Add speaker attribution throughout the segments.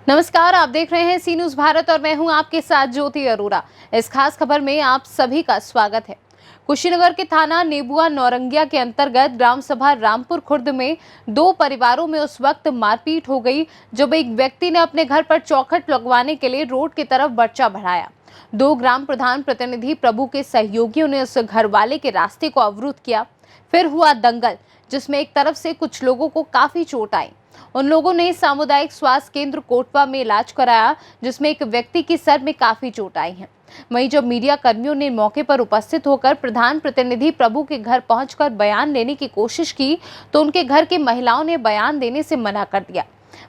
Speaker 1: नमस्कार, आप देख रहे हैं सी न्यूज भारत और मैं हूं आपके साथ ज्योति अरोरा। इस खास खबर में आप सभी का स्वागत है। कुशीनगर के थाना नेबुआ नौरंगिया के अंतर्गत ग्राम सभा रामपुर खुर्द में दो परिवारों में उस वक्त मारपीट हो गई जब एक व्यक्ति ने अपने घर पर चौखट लगवाने के लिए रोड की तरफ पर्चा बढ़ाया। दो ग्राम प्रधान प्रतिनिधि प्रभु के सहयोगियों ने उस घर वाले के रास्ते को अवरुद्ध किया। फिर हुआ दंगल, जिसमें एक तरफ से कुछ लोगों को काफी चोट आई। उन लोगों ने सामुदायिक स्वास्थ्य केंद्र कोटवा में इलाज कराया, जिसमें एक व्यक्ति की सर में काफी चोट आई है। वहीं जब मीडिया कर्मियों ने मौके पर उपस्थित होकर प्रधान प्रतिनिधि प्रभु के घर पहुंचकर बयान लेने की कोशिश की तो उनके घर की महिलाओं ने बयान देने से मना कर दिया।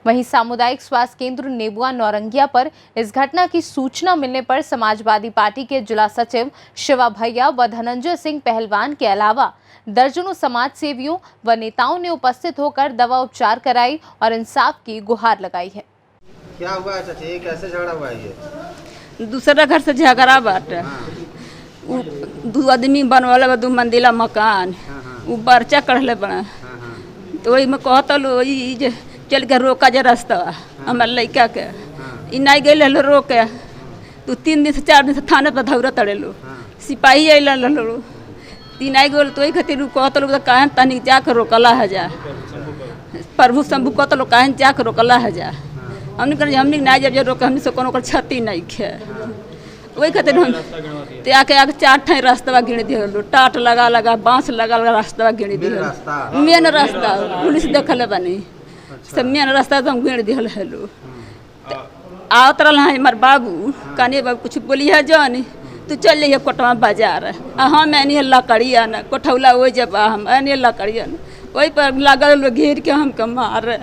Speaker 1: वहीं सामुदायिक स्वास्थ्य केंद्र नेबुआ नौरंगिया पर इस घटना की सूचना मिलने पर समाजवादी पार्टी के जिला सचिव शिवा भैया व धनंजय सिंह पहलवान के अलावा दर्जनों समाज सेवियों व नेताओं ने उपस्थित होकर दवा उपचार कराई और इंसाफ की गुहार लगाई है।
Speaker 2: क्या हुआ है चाची, कैसे झगड़ा हुआ है? ये
Speaker 3: दूसरा घर से झगड़ा बाटे। दो आदमी बनवाला बा, 2 मंजिला मकान, वो पर्चा कढ़ले बना। तो वही में कहता लो चल के रोका जे रास्ता हमार लड़का के इ नहीं गए रोके। तो 3 दिन से 4 दिन से थाने पर धौरा तड़े लो, सिपाही अल लो, तीन आई गो। तो वही खातिर कहत लोग कहें तनी जाकर रोकला है जा, प्रभु शंभु कहत लोग कहें जाकर रोकला है जा। हमने कह हमने नहीं जब जब रोके हमने से कोनो क्षति नहीं खे। वही खातिर हम आके 4 ठाई रास्ता गिण दिलो, टाट लगा लगा बाँस लगा लगा रास्ता गिण दिलो। मेन रास्ता पुलिस देखल बनी, सब मेन रास्ता तो हम गिण दिल हेलो। आवत रहा है हमारे बाबू, कहने बाबू कुछ बोली है जानी तू चल जाइए कोटवा बाजार। हम एनी लकड़िया न कोठौला वही जब हम एनी लकड़िया न वही पर लागल लोग घेर के हमके मारे।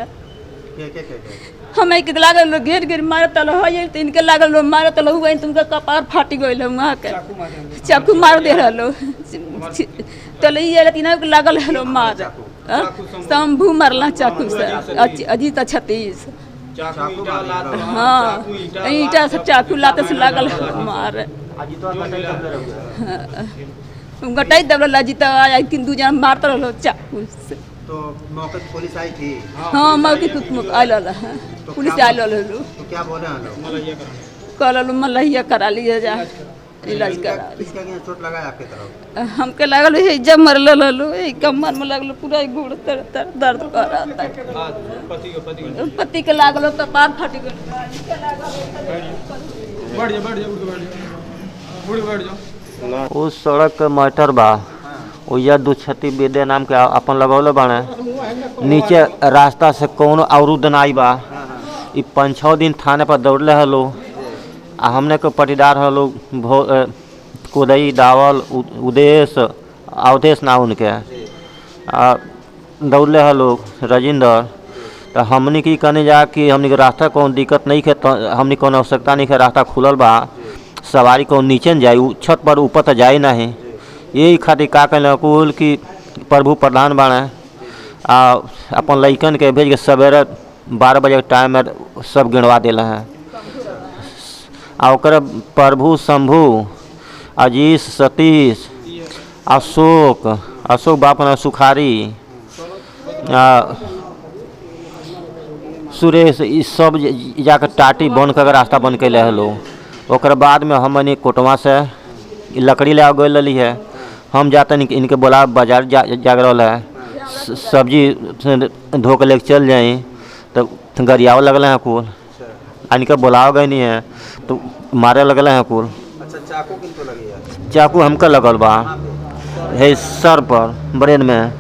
Speaker 3: हम एक लागल लोग घेर घेर मारे तल हो तो इनके लागल लोग मारे तल हुआ तुमका कपार फाटी गई वहाँ के चाकू मार दे रहा तल ये तीनों के लागल हलो मार। शंभू मरला चाकू से अजीत 36। हाँ ईटा से चाकू लाते से लागल मार। गटाई दबल अजीत आया 2 जन मारता रहो चाकू से।
Speaker 2: तो मौके पर पुलिस आई थी?
Speaker 3: हाँ मौके पर आयल पुलिस आयल।
Speaker 2: तो क्या बोले हैं लोग?
Speaker 3: कहल मलहिया करा लिए जा, इलाज करा।
Speaker 2: किसका चोट लगा आपके तरफ?
Speaker 3: हमके लागल है जब मरल लो कमर में लगल पूरा गोड़ दर्द कर रहा। पति के लागल तो पार फट गई।
Speaker 4: उस सड़क के मैटर बा ओया 2 छती बेदे नाम के अपन लगौले बाने। नीचे रास्ता से कौन अवरुद्ध नाई बा। 5-6 दिन थाने पर दौड़ले हलो। हमने के पटीदार हलो कोदई दावल उदेश अवधेश ना उनके दौड़ले हलो राजेंद्र। तो हमने की कहने जा कि हमने के रास्ता कौन दिक्कत नहीं है, तो हमने कौन आवश्यकता नहीं है, रास्ता खुलल बा, सवारी को नीचे न जाए छत पर ऊपर तो जाए नहीं। यही खातिर का कहले कुल कि प्रभु प्रधान बने अपन लइकन के भेज के सवेरे 12 बजे के टाइम में सब गिनवा दिल हैं। और प्रभु शंभु अजीत सतीश अशोक बाप सुखारी सुरेश इस सब जाकर टाटी बन कर रास्ता बन के ले हलो। ओकर बाद में हमने कोटवा से लकड़ी ले गए लली है। हम जाते इनके बोला बाजार जाग रहा है, सब्जी धो के लेके चल जाए तो गरियाव लगल हैं कुल। इनके बुलाव गए नहीं है तो मारे लगल हैं कुल।
Speaker 2: अच्छा, चाकू किनको लगी है?
Speaker 4: चाकू हमके लगल बा है सर पर ब्रेन में।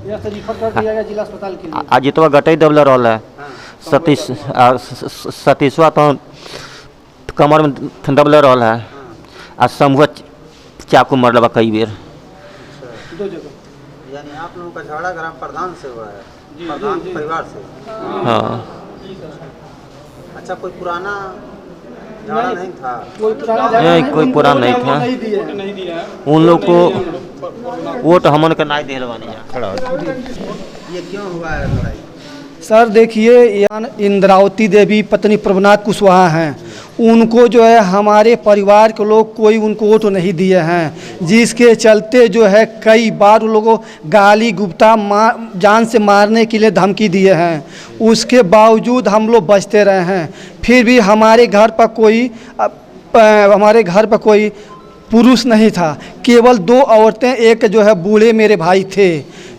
Speaker 2: जिला अस्पताल के लिए
Speaker 4: अजितवा गटई दबल रहा है। सतीशवा तो कमर में दबले रहा है और शंभुआ चाकू मरल बा कई बेर।
Speaker 2: 2 जगह। यानी आप लोगों का झगड़ा ग्राम प्रधान से हुआ है, प्रधान परिवार से?
Speaker 4: हाँ।
Speaker 2: अच्छा, कोई पुराना झगड़ा नहीं था?
Speaker 4: कोई पुराना नहीं था। उन लोग को वोट हमन के नहीं दिल बानी खड़ा।
Speaker 2: ये क्यों हुआ है लड़ाई?
Speaker 5: सर देखिए, यहाँ इंद्रावती देवी पत्नी प्रभुनाथ कुशवाहा हैं, उनको जो है हमारे परिवार के लोग कोई उनको वोट नहीं दिए हैं, जिसके चलते जो है कई बार उन लोगों को गाली गुप्ता जान से मारने के लिए धमकी दिए हैं। उसके बावजूद हम लोग बचते रहे हैं। फिर भी हमारे घर पर कोई पुरुष नहीं था, केवल 2 औरतें, एक जो है बूढ़े मेरे भाई थे।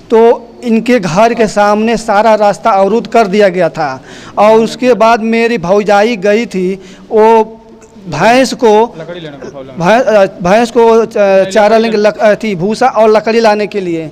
Speaker 5: तो इनके घर के सामने सारा रास्ता अवरुद्ध कर दिया गया था। और उसके बाद मेरी भौजाई गई थी, वो भैंस को चारा लेंगे थी, भूसा और लकड़ी लाने के लिए।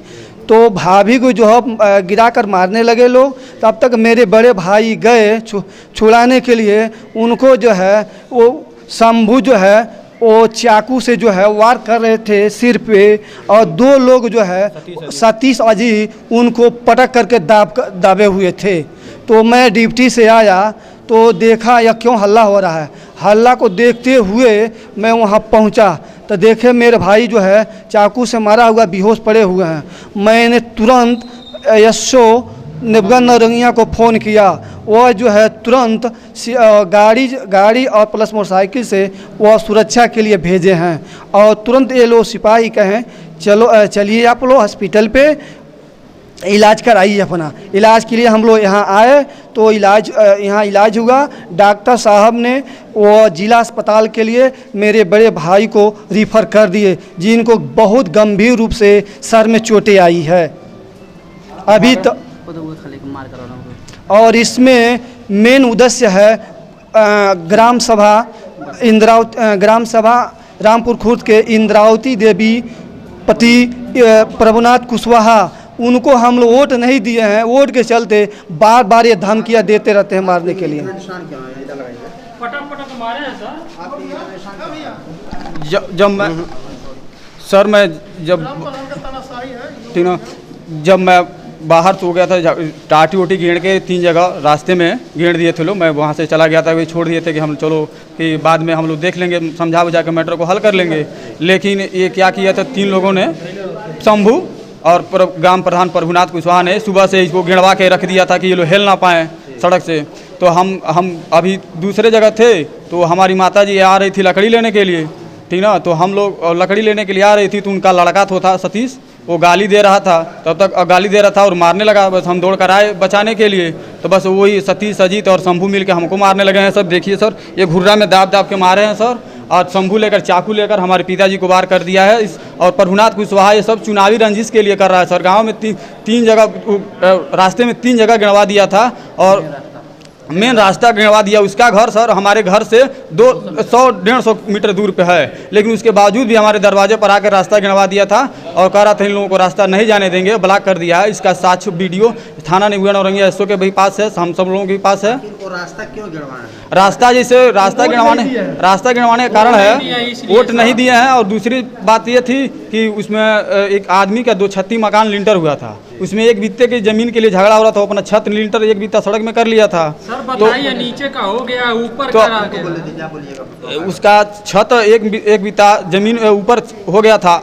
Speaker 5: तो भाभी को जो है गिरा कर मारने लगे लोग। तब तक मेरे बड़े भाई गए छुड़ाने के लिए। उनको जो है वो शंभू जो है वो चाकू से जो है वार कर रहे थे सिर पे, और 2 लोग जो है सतीश अजी उनको पटक करके दाबे हुए थे। तो मैं ड्यूटी से आया तो देखा यह क्यों हल्ला हो रहा है। हल्ला को देखते हुए मैं वहाँ पहुँचा तो देखे मेरे भाई जो है चाकू से मारा हुआ बेहोश पड़े हुए हैं। मैंने तुरंत एसओ नेबुआ नौरंगिया को फ़ोन किया। वह जो है तुरंत गाड़ी और प्लस मोटरसाइकिल से वह सुरक्षा के लिए भेजे हैं। और तुरंत ये लोग सिपाही कहें चलिए आप लोग हॉस्पिटल पे इलाज कराइए अपना। इलाज के लिए हम लोग यहाँ आए तो यहाँ इलाज हुआ। डॉक्टर साहब ने वो जिला अस्पताल के लिए मेरे बड़े भाई को रिफ़र कर दिए, जिनको बहुत गंभीर रूप से सर में चोटें आई है अभी तो। और इसमें मेन उद्देश्य है ग्राम सभा रामपुर खुर्द के इंद्रावती देवी पति प्रभुनाथ कुशवाहा, उनको हम लोग वोट नहीं दिए हैं। वोट के चलते बार बार ये धमकियाँ देते रहते हैं मारने के लिए।
Speaker 6: जब मैं बाहर सो गया था, टाटी वोटी घेर के 3 जगह रास्ते में घेर दिए थे लोग। मैं वहाँ से चला गया था, वे छोड़ दिए थे कि हम चलो कि बाद में हम लोग देख लेंगे, समझा बुझा के मैटर को हल कर लेंगे। लेकिन ये क्या किया था, 3 लोगों ने, शंभू और ग्राम प्रधान प्रभुनाथ कुशवाहा ने सुबह से इसको गिरवा के रख दिया था कि ये लोग हिल ना पाएँ सड़क से। तो हम अभी दूसरे जगह थे तो हमारी माता जी आ रही थी लकड़ी लेने के लिए, ठीक ना। तो हम लोग लकड़ी लेने के लिए आ रही थी तो उनका लड़का तो था सतीश, वो गाली दे रहा था। तब तक गाली दे रहा था और मारने लगा। बस हम दौड़ कर आए बचाने के लिए, तो बस वही सतीश अजीत और शंभू मिल के हमको मारने लगे हैं सर। देखिए सर, ये घुर्रा में दाब के मारे हैं सर। और शंभू लेकर चाकू लेकर हमारे पिताजी को वार कर दिया है। और प्रभुनाथ कुशवाहा ये सब चुनावी रंजिश के लिए कर रहा है सर। गाँव में 3 जगह, रास्ते में 3 जगह गिरवा दिया था और मेन रास्ता गिरवा दिया। उसका घर सर हमारे घर से 100-150 मीटर दूर पे है, लेकिन उसके बावजूद भी हमारे दरवाजे पर आकर रास्ता गिरवा दिया था और कह रहा था इन लोगों को रास्ता नहीं जाने देंगे, ब्लॉक कर दिया है। इसका साक्ष्य वीडियो थाना नेबुआ नौरंगिया एसओ के भी पास है, हम सब लोगों के पास है।
Speaker 2: रास्ता क्यों गिरवाना है?
Speaker 6: रास्ता जैसे रास्ता गिरवाने का कारण है वोट नहीं दिए हैं। और दूसरी बात ये थी कि उसमें एक आदमी का 2 छत्ती मकान लिंटर हुआ था, उसमें एक बित्ते की जमीन के लिए झगड़ा हो रहा था। अपना छत लिंटर एक बित्ता सड़क में कर लिया था।
Speaker 7: सर बताइए, नीचे का हो गया, ऊपर का रह गया।
Speaker 6: उसका छत एक बित्ता जमीन ऊपर हो गया था,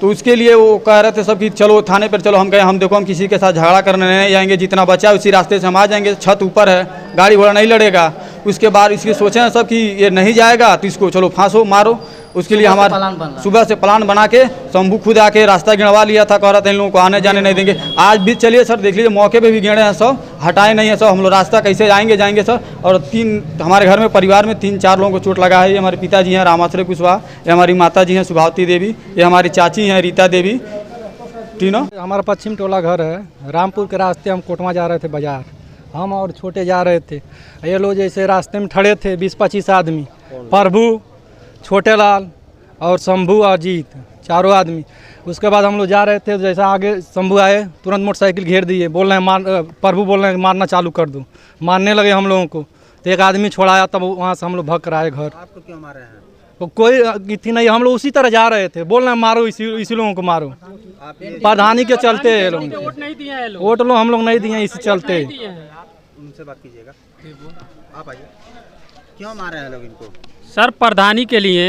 Speaker 6: तो उसके लिए वो कह रहे थे सब कि चलो थाने पर चलो। हम कहे हम देखो हम किसी के साथ झगड़ा करने नहीं जाएंगे, जितना बचा उसी रास्ते से हम आ जाएंगे, छत ऊपर है, गाड़ी घोड़ा नहीं लड़ेगा। उसके बाद इसके सोचे हैं सब कि ये नहीं जाएगा तो इसको चलो फांसो मारो। उसके लिए हमारा सुबह से प्लान बना के शंभू खुद आके रास्ता गिरवा लिया था, कह रहा था इन लोगों को आने जाने नहीं देंगे। आज भी चलिए सर देख लीजिए, मौके पे भी गिरे हैं सब, हटाए नहीं है सब। हम लोग रास्ता कैसे जाएंगे सर। और हमारे घर में परिवार में 3-4 लोगों को चोट लगा है। ये हमारे पिताजी हैं रामाश्रय कुशवाहा, ये हमारी माता जी हैं सुभावती देवी, ये हमारी चाची हैं रीता देवी, तीनों।
Speaker 8: हमारा पश्चिम टोला घर है, रामपुर के रास्ते हम कोटवा जा रहे थे बाजार, हम और छोटे जा रहे थे। ये लोग जैसे रास्ते में खड़े थे 20-25 आदमी, प्रभु, छोटे लाल और शंभू और अजीत, 4 आदमी। उसके बाद हम लोग जा रहे थे, जैसा आगे शंभू आए तुरंत मोटरसाइकिल घेर दिए, बोल रहे हैं प्रभु बोल रहे हैं मारना चालू कर दूँ। मारने लगे हम लोगों को, तो एक आदमी छोड़ाया, तब वहाँ से हम लोग भग कर आए घर।
Speaker 2: आपको क्यों मारे हैं?
Speaker 8: तो कोई थी नहीं, हम लोग उसी तरह जा रहे थे, बोल रहे हैं मारो इसी लोगों को मारो। प्रधानी के चलते
Speaker 7: वोट नहीं दिए हैं लोग,
Speaker 8: वोट लो हम लोग नहीं दिए इसी चलते।
Speaker 2: उनसे बात कीजिएगा, आप आइए। क्यों मारे हैं लोग इनको?
Speaker 7: सर प्रधानी के लिए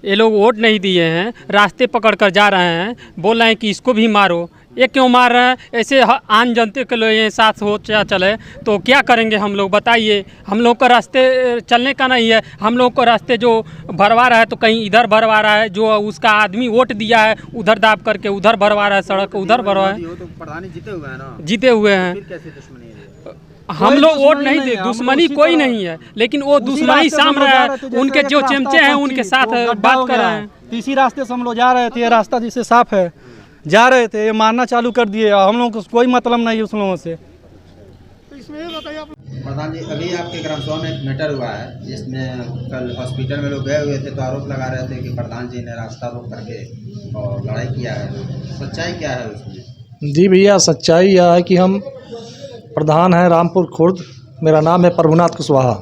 Speaker 7: ये लोग वोट नहीं दिए हैं, रास्ते पकड़ कर जा रहे हैं, बोल रहे हैं कि इसको भी मारो। ये क्यों मार रहे हैं? ऐसे आम जनता के लोग ये साथ हो चले तो क्या करेंगे हम लोग, बताइए। हम लोग का रास्ते चलने का नहीं है, हम लोग को रास्ते जो भरवा रहा है तो कहीं इधर भरवा रहा है, जो उसका आदमी वोट दिया है उधर दाब करके उधर भरवा रहा है, सड़क उधर भरवा है।
Speaker 2: तो प्रधानी जीते हुए हैं ना,
Speaker 7: जीते हुए हैं।
Speaker 2: फिर कैसे दुश्मनी है?
Speaker 7: हम लोग वोट नहीं दे, दुश्मनी कोई नहीं है, लेकिन वो दुश्मनी साम रहा है, उनके जो चमचे हैं उनके साथ बात कर रहे हैं।
Speaker 8: इसी रास्ते से हम लोग जा रहे थे, ये रास्ता जिससे साफ है, जा रहे थे, ये मारना चालू कर दिए। हम लोगों को कोई मतलब नहीं है उस लोगों से।
Speaker 2: प्रधान जी, अभी आपके ग्राम सभा में एक मैटर हुआ है जिसमें कल हॉस्पिटल में लोग गए हुए थे तो आरोप लगा रहे थे कि प्रधान जी ने रास्ता रोक करके और लड़ाई किया है, सच्चाई क्या है उसमें?
Speaker 9: जी भैया, सच्चाई यह है कि हम प्रधान हैं रामपुर खुर्द, मेरा नाम है प्रभुनाथ कुशवाहा,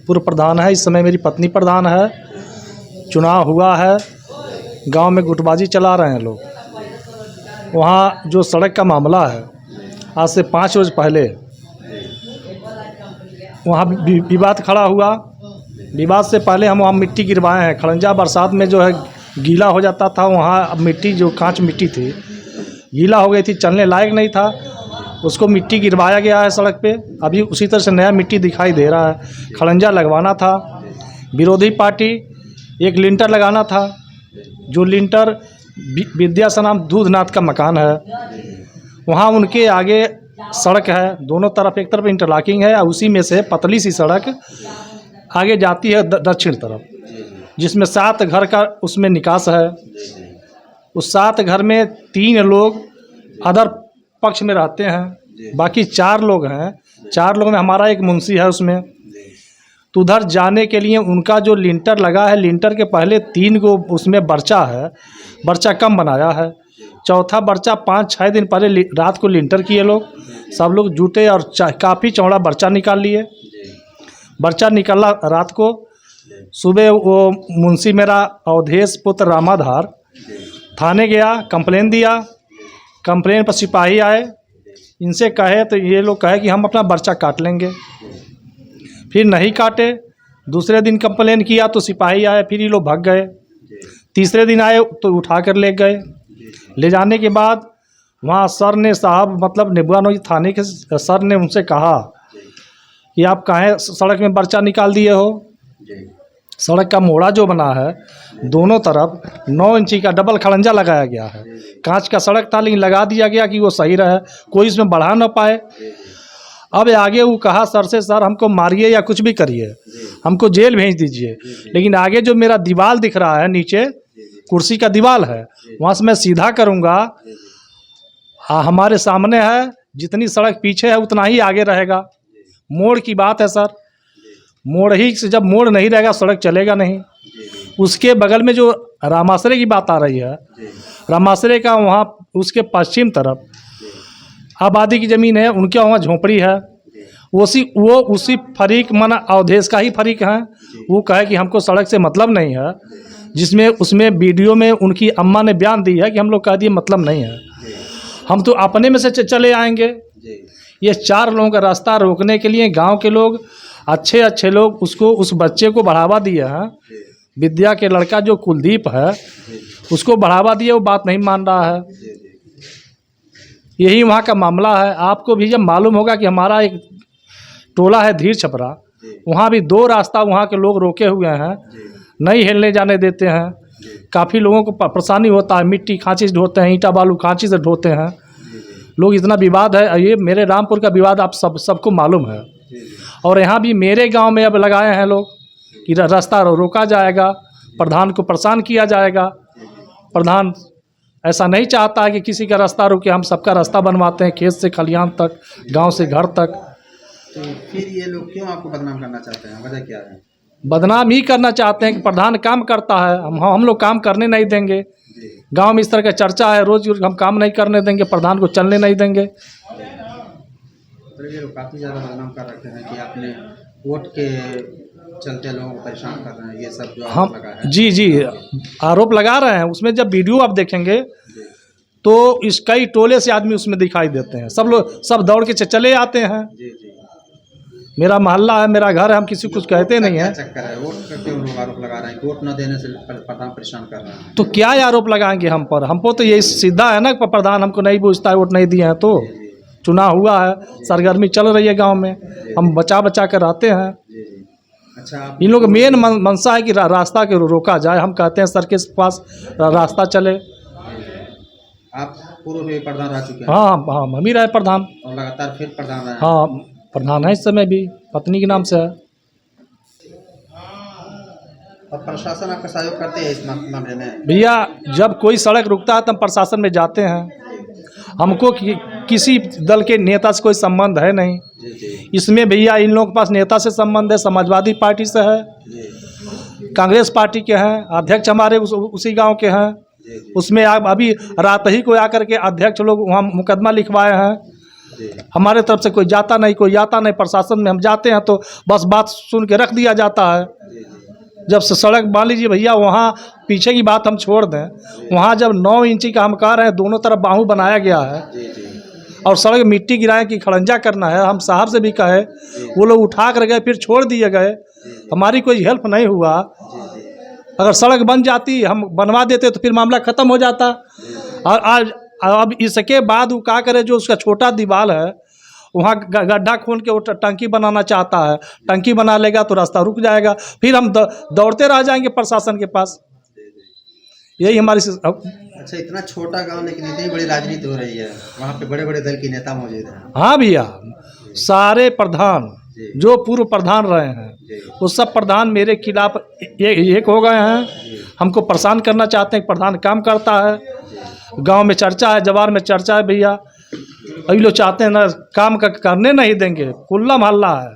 Speaker 9: पूर्व प्रधान है। इस समय मेरी पत्नी प्रधान है। चुनाव हुआ है, गांव में गुटबाजी चला रहे हैं लोग। वहाँ जो सड़क का मामला है, आज से 5 रोज पहले वहाँ विवाद खड़ा हुआ। विवाद से पहले हम वहाँ मिट्टी गिरवाए हैं। खड़ंजा बरसात में जो है गीला हो जाता था, वहाँ अब मिट्टी जो कांच मिट्टी थी गीला हो गई थी, चलने लायक नहीं था, उसको मिट्टी गिरवाया गया है सड़क पे। अभी उसी तरह से नया मिट्टी दिखाई दे रहा है। खड़ंजा लगवाना था, विरोधी पार्टी एक लिंटर लगाना था, जो लिंटर विद्या सनाम दूधनाथ का मकान है, वहाँ उनके आगे सड़क है, दोनों तरफ, एक तरफ इंटरलॉकिंग है और उसी में से पतली सी सड़क आगे जाती है दक्षिण तरफ, जिसमें 7 घर का उसमें निकास है। उस 7 घर में 3 लोग अदर पक्ष में रहते हैं, बाकी 4 लोग हैं। 4 लोग में हमारा एक मुंशी है उसमें। तो उधर जाने के लिए उनका जो लिंटर लगा है, लिंटर के पहले 3 को उसमें बर्चा है, बर्चा कम बनाया है। चौथा बर्चा 5-6 दिन पहले रात को लिंटर किए लोग, सब लोग जुटे और काफ़ी चौड़ा बर्चा निकाल लिए। बर्चा निकला रात को, सुबह वो मुंशी मेरा अवधेश पुत्र रामाधार थाने गया, कंप्लेन दिया। कंप्लेन पर सिपाही आए, इनसे कहे तो ये लोग कहे कि हम अपना बर्चा काट लेंगे। फिर नहीं काटे। दूसरे दिन कंप्लेन किया तो सिपाही आए, फिर ये लोग भाग गए। तीसरे दिन आए तो उठा कर ले गए। ले जाने के बाद वहाँ सर ने, साहब मतलब नेबुआनोई थाने के सर ने उनसे कहा कि आप काहे सड़क में बर्चा निकाल दिए हो। सड़क का मोड़ा जो बना है, दोनों तरफ 9 इंची का डबल खड़ंजा लगाया गया है। कांच का सड़क था लेकिन लगा दिया गया कि वो सही रहे, कोई इसमें बढ़ा ना पाए। अब आगे वो कहा सर से, सर हमको मारिए या कुछ भी करिए, हमको जेल भेज दीजिए, लेकिन आगे जो मेरा दीवार दिख रहा है, नीचे कुर्सी का दीवार है, वहाँ से मैं सीधा करूँगा। हमारे सामने है, जितनी सड़क पीछे है उतना ही आगे रहेगा। मोड़ की बात है सर, मोड़ ही से जब मोड़ नहीं रहेगा सड़क चलेगा नहीं। उसके बगल में जो रामाश्रय की बात आ रही है, रामाश्रय का वहाँ उसके पश्चिम तरफ आबादी की ज़मीन है, उनके वहाँ झोपड़ी है। उसी फरीक मन अवधेश का ही फरीक है। वो कहे कि हमको सड़क से मतलब नहीं है, जिसमें उसमें वीडियो में उनकी अम्मा ने बयान दी है कि हम लोग कह दिए मतलब नहीं है, हम तो अपने में से चले आएंगे। ये 4 लोगों का रास्ता रोकने के लिए गांव के लोग, अच्छे लोग उस बच्चे को बढ़ावा दिए हैं। विद्या के लड़का जो कुलदीप है, उसको बढ़ावा दिए, वो बात नहीं मान रहा है। यही वहाँ का मामला है। आपको भी जब मालूम होगा कि हमारा एक टोला है धीर छपरा, वहाँ भी 2 रास्ता वहाँ के लोग रोके हुए हैं, नहीं हिलने जाने देते हैं। काफ़ी लोगों को परेशानी होता है, मिट्टी खांची से ढोते हैं, ईंटा बालू खांची से ढोते हैं लोग। इतना विवाद है। ये मेरे रामपुर का विवाद आप सबको मालूम है। और यहाँ भी मेरे गांव में अब लगाए हैं लोग कि रास्ता रोका जाएगा, प्रधान को परेशान किया जाएगा। प्रधान ऐसा नहीं चाहता है कि किसी का रास्ता रुके, हम सबका रास्ता बनवाते हैं, खेत से खलियान तक, गांव से घर तक।
Speaker 2: तो फिर ये लोग क्यों आपको बदनाम करना चाहते हैं, वजह क्या है?
Speaker 9: बदनाम ही करना चाहते हैं कि प्रधान काम करता है, हम लोग काम करने नहीं देंगे। गांव में इस तरह का चर्चा है, रोज हम काम नहीं करने देंगे, प्रधान को चलने नहीं देंगे।
Speaker 2: ये लोग काफ़ी ज़्यादा बदनाम कर रखे हैं कि आपने वोट के चलते लोगों को परेशान कर रहे हैं, ये सब जो आरोप लगा है। जी आरोप लगा रहे हैं। उसमें जब वीडियो आप देखेंगे तो इस कई टोले से आदमी उसमें दिखाई देते हैं, सब लोग सब दौड़ के चले आते हैं।
Speaker 9: मेरा मोहल्ला है, मेरा घर है, हम किसी को कुछ कहते नहीं हैं।
Speaker 2: चक्कर है वोट का क्यों लोग आरोप लगा रहे हैं कि वोट न देने से प्रधान परेशान कर रहे हैं?
Speaker 9: तो क्या आरोप लगाएंगे हम पर? हमको तो यही सीधा है ना, प्रधान हमको नहीं पूछता है, वोट नहीं दिए हैं तो। चुनाव हुआ है, सरगर्मी चल रही है गांव में, हम बचा बचा कर रहते हैं।
Speaker 2: अच्छा आप
Speaker 9: इन लोग मेन मंशा है कि रास्ता के रोका जाए। हम कहते हैं सर के पास रास्ता चले।
Speaker 2: आप पूर्व में प्रधान रह चुके हैं?
Speaker 9: हाँ हाँ, हम ही रहे प्रधान।
Speaker 2: और लगातार फिर प्रधान रहे हैं?
Speaker 9: हाँ, प्रधान है इस समय भी, पत्नी के नाम से है।
Speaker 2: और प्रशासन आपका सहयोग करते हैं इस मामले में?
Speaker 9: भैया जब कोई सड़क रुकता है तो हम प्रशासन में जाते हैं। हमको किसी दल के नेता से कोई संबंध है नहीं।
Speaker 2: जी जी
Speaker 9: इसमें भैया इन लोगों के पास नेता से संबंध है, समाजवादी पार्टी से है,
Speaker 2: जी
Speaker 9: कांग्रेस पार्टी के हैं, अध्यक्ष हमारे उसी गांव के हैं।
Speaker 2: जी जी
Speaker 9: उसमें आप अभी रात ही को आकर के अध्यक्ष लोग वहाँ मुकदमा लिखवाए हैं।
Speaker 2: जी
Speaker 9: हमारे तरफ से कोई जाता नहीं, कोई आता नहीं। प्रशासन में हम जाते हैं तो बस बात सुन के रख दिया जाता है।
Speaker 2: जी
Speaker 9: जब से सड़क मान लीजिए भैया, वहाँ पीछे की बात हम छोड़ दें, वहाँ जब 9 इंची का हम कह रहे हैं दोनों तरफ बाहू बनाया गया है
Speaker 2: जी जी
Speaker 9: और सड़क मिट्टी गिराए कि खड़ंजा करना है, हम साहब से भी कहे, वो लोग उठा कर गए फिर छोड़ दिए गए, हमारी कोई हेल्प नहीं हुआ। अगर सड़क बन जाती, हम बनवा देते तो फिर मामला ख़त्म हो जाता। और आज अब इसके बाद वो क्या करे, जो उसका छोटा दीवार है वहाँ गड्ढा खोल के वो टंकी बनाना चाहता है, टंकी बना लेगा तो रास्ता रुक जाएगा, फिर हम दौड़ते रह जाएंगे प्रशासन के पास। यही हमारी
Speaker 2: अच्छा इतना छोटा गांव लेकिन इतनी बड़ी राजनीति हो रही है, वहाँ पे बड़े बड़े दल के नेता मौजूद हैं।
Speaker 9: हाँ भैया, सारे प्रधान जो पूर्व प्रधान रहे हैं वो सब प्रधान मेरे खिलाफ एक हो गए हैं। हमको परेशान करना चाहते हैं। प्रधान काम करता है, गांव में चर्चा है, जवार में चर्चा है भैया। अभी लोग चाहते हैं ना काम करने नहीं देंगे, खुला मोहल्ला है,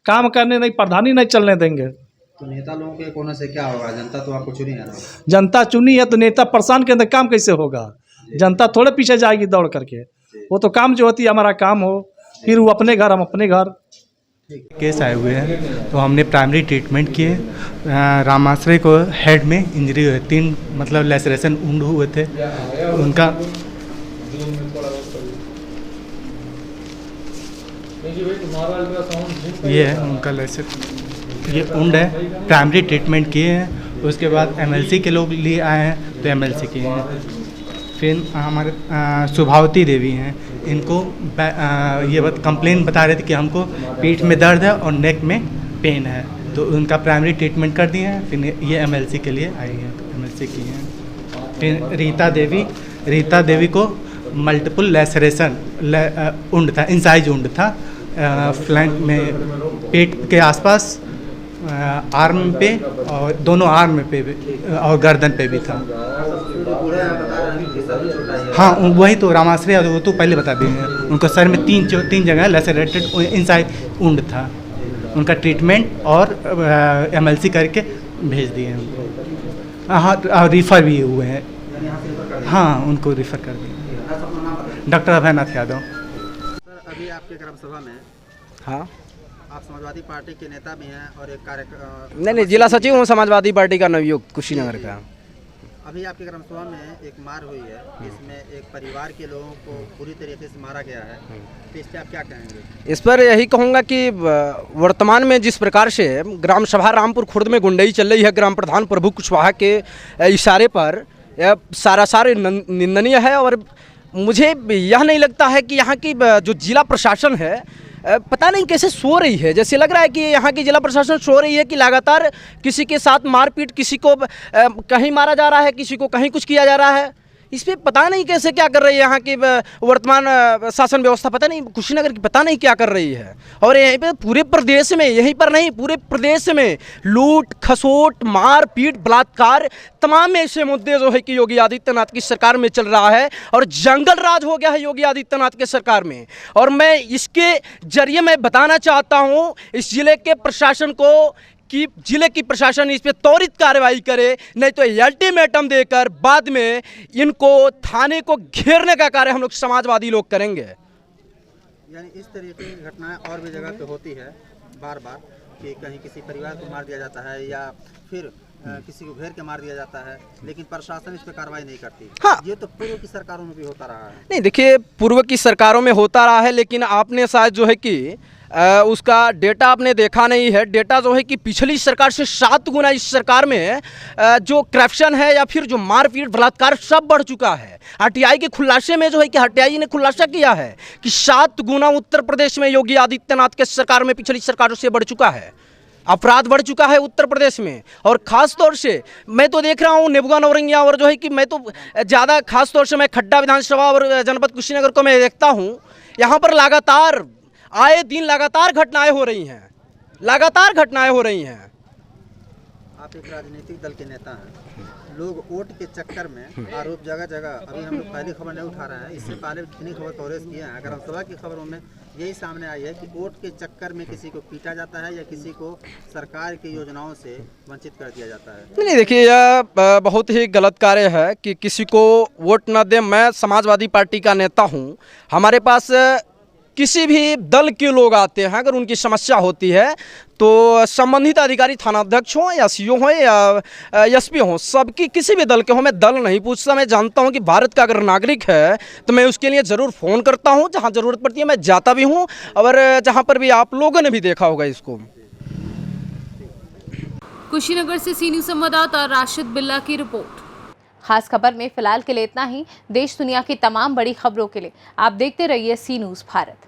Speaker 9: काम करने नहीं, प्रधानी नहीं चलने देंगे।
Speaker 2: तो नेता लोगों के कोने से क्या होगा? जनता तो आपको चुनी है ना?
Speaker 9: जनता चुनी है तो नेता परेशान के अंदर काम कैसे होगा? जनता थोड़े पीछे जाएगी दौड़ करके। वो तो काम जो होती है हमारा काम हो, फिर वो अपने घर, हम अपने घर।
Speaker 10: केस आए हुए हैं तो हमने प्राइमरी ट्रीटमेंट किए। रामाश्रय को हेड में इंजरी हुई, 3 मतलब लेसरेशन वुंड हुए थे उनका। ये है उनका लेसर, ये वुंड है। प्राइमरी ट्रीटमेंट किए हैं, उसके बाद एमएलसी के लोग लिए आए हैं तो एमएलसी किए हैं। फिर हमारे सुभावती देवी हैं, इनको ये कंप्लेन बता रहे थे कि हमको पीठ में दर्द है और नेक में पेन है, तो उनका प्राइमरी ट्रीटमेंट कर दिए हैं। फिर ये एमएलसी के लिए आई हैं, तो एमएलसी की हैं। फिर रीता देवी को मल्टीपल लेसरेशन वुंड था, इंसाइज वुंड था, फ्लैंक में, पेट के आसपास, आर्म पे और दोनों आर्म पे भी और गर्दन पे भी था। हाँ वही तो रामाश्रय, वो तो पहले बता दिए हैं। उनको सर में 3 जगह लेसरेटेड इंसाइड वुंड था। उनका ट्रीटमेंट और एमएलसी करके भेज दिए हैं उनको। हाँ रिफ़र भी हुए हैं। हाँ उनको रिफ़र कर दिए। डॉक्टर अभयनाथ यादव।
Speaker 2: सर अभी आपके ग्राम सभा में
Speaker 11: हाँ
Speaker 2: आप समाजवादी पार्टी के नेता भी हैं और एक
Speaker 11: नहीं, जिला सचिव हूँ समाजवादी पार्टी का नवयुक्त कुशीनगर का।
Speaker 2: अभी आपके ग्राम सभा में एक मार हुई है, इसमें एक परिवार के लोगों को पूरी तरीके से मारा गया है, तो इस पर आप क्या कहेंगे?
Speaker 11: इस पर यही कहूँगा कि वर्तमान में जिस प्रकार से ग्राम सभा रामपुर खुर्द में गुंडई चल रही है ग्राम प्रधान प्रभु कुशवाहा के इशारे पर, यह सारे निंदनीय है। और मुझे यह नहीं लगता है कि यहाँ की जो जिला प्रशासन है पता नहीं कैसे सो रही है। जैसे लग रहा है कि यहाँ की जिला प्रशासन सो रही है कि लगातार किसी के साथ मारपीट, किसी को कहीं मारा जा रहा है, किसी को कहीं कुछ किया जा रहा है। इस पर पता नहीं कैसे क्या कर रही है यहाँ की वर्तमान शासन व्यवस्था, पता नहीं कुशीनगर की पता नहीं क्या कर रही है। और यहीं पे पूरे प्रदेश में, यहीं पर नहीं पूरे प्रदेश में लूट खसोट, मार पीट, बलात्कार, तमाम ऐसे मुद्दे जो है कि योगी आदित्यनाथ की सरकार में चल रहा है और जंगल राज हो गया है योगी आदित्यनाथ के सरकार में। और मैं इसके जरिए मैं बताना चाहता हूँ इस जिले के प्रशासन को कि जिले की प्रशासन इस पे त्वरित कार्रवाई करे, नहीं तो अल्टीमेटम देकर बाद में इनको थाने को घेरने का कार्य हम लोग समाजवादी लोग करेंगे।
Speaker 2: यानी इस तरीके की घटनाएं और भी जगह पे होती है बार बार कि कहीं किसी परिवार को मार दिया जाता है या फिर किसी को घेर के मार दिया जाता है, लेकिन प्रशासन इस पर कार्रवाई नहीं करती।
Speaker 11: हाँ,
Speaker 2: ये तो पूर्व की सरकारों में भी होता रहा है।
Speaker 11: नहीं देखिए, पूर्व की सरकारों में होता रहा है, लेकिन आपने शायद जो है कि उसका डेटा आपने देखा नहीं है। डेटा जो है कि पिछली सरकार से 7 गुना इस सरकार में जो करप्शन है या फिर जो मारपीट बलात्कार सब बढ़ चुका है। आरटीआई के खुलासे में जो है कि आरटीआई ने खुलासा किया है कि 7 गुना उत्तर प्रदेश में योगी आदित्यनाथ के सरकार में पिछली सरकारों से बढ़ चुका है। अपराध बढ़ चुका है उत्तर प्रदेश में। और ख़ास तौर से मैं तो देख रहा हूँ नेबुआ नौरंगिया और जो है कि मैं तो ज़्यादा खास तौर से मैं खड्डा विधानसभा और जनपद कुशीनगर को मैं देखता हूँ, यहाँ पर लगातार आए दिन लगातार घटनाएं हो रही हैं, लगातार घटनाएं हो रही हैं।
Speaker 2: आप एक राजनीतिक दल के नेता हैं, लोग वोट के चक्कर में आरोप जगह जगह, अभी हम लोग पहली खबर नहीं उठा रहे हैं, इससे पहले कितनी खबर कवरेज किए हैं। अगर विधानसभा की खबरों में यही सामने आई है कि वोट के चक्कर में किसी को पीटा जाता है या किसी को सरकार की योजनाओं से वंचित कर दिया जाता है।
Speaker 11: नहीं देखिए, यह बहुत ही गलत कार्य है कि किसी को वोट न दें। मैं समाजवादी पार्टी का नेता हूँ, हमारे पास किसी भी दल के लोग आते हैं, अगर उनकी समस्या होती है तो संबंधित अधिकारी थानाध्यक्ष हों या सीओ हों या एसपी हों, सबकी किसी भी दल के हों, मैं दल नहीं पूछता। मैं जानता हूं कि भारत का अगर नागरिक है तो मैं उसके लिए ज़रूर फ़ोन करता हूं, जहां ज़रूरत पड़ती है मैं जाता भी हूं। और जहां पर भी आप लोगों ने भी देखा होगा इसको।
Speaker 1: कुशीनगर से सी न्यूज़ संवाददाता राशिद बिल्ला की रिपोर्ट। खास खबर में फिलहाल के लिए इतना ही। देश दुनिया की तमाम बड़ी खबरों के लिए आप देखते रहिए सी न्यूज़ भारत।